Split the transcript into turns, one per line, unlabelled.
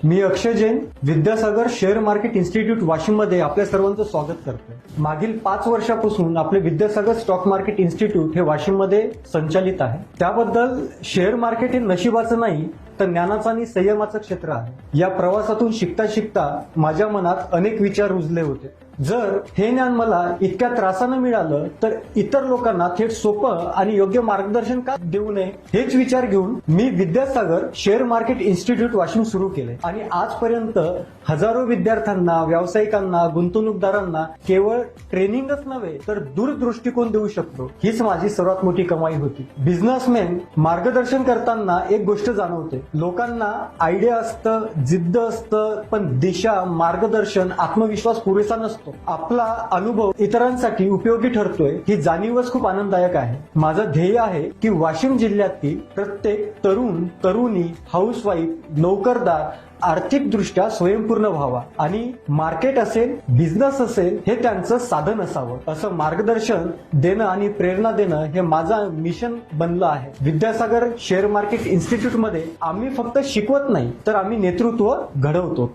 मी Akshay Jain Vidyasagar share market institute Washim मध्ये आपल्या सर्वांचं स्वागत करतोय। मागील 5 वर्षापासून आपले विद्यासागर स्टॉक मार्केट इन्स्टिट्यूट हे वाशिम मध्ये संचालित आहे। त्याबद्दल शेअर मार्केट हे नशिबाचं नाही तर ज्ञानाचं आणि संयमाचं क्षेत्र आहे। या प्रवासातून शिकता शिकता माझ्या मनात अनेक विचार रुजले होते। जर हे ज्ञान मला इतक्या त्रासानं मिळालं तर इतर लोकांना थेट सोपं आणि योग्य मार्गदर्शन का देऊ नये, हेच विचार घेऊन मी Vidyasagar share market institute Washim सुरू केले आणि आजपर्यंत हजारो विद्यार्थ्यांना, व्यावसायिकांना, गुंतवणूकदारांना केवळ ट्रेनिंगच नव्हे तर दूरदृष्टिकोन देऊ शकतो। हीच माझी सर्वात मोठी कमाई होती। बिझनेसमॅन मार्गदर्शन करताना एक गोष्ट जाणवते, लोकांना आयडिया असतं, जिद्द असतं, पण दिशा, मार्गदर्शन, आत्मविश्वास पुरेसा नसतो। आपला अनुभव इतरांसाठी उपयोगी ठरतोय ही जाणीवच खूप आनंददायक आहे। माझं ध्येय आहे की वाशिम जिल्ह्यातील प्रत्येक तरुण, तरुणी, हाऊसवाईफ, नोकरदार आर्थिकदृष्ट्या स्वयंपूर्ण व्हावा आणि मार्केट असेल, बिझनेस असेल हे त्यांचं साधन असावं, असं मार्गदर्शन देणं आणि प्रेरणा देणं हे माझं मिशन बनलं आहे। विद्यासागर शेअर मार्केट इन्स्टिट्यूट मध्ये आम्ही फक्त शिकवत नाही तर आम्ही नेतृत्व घडवतो।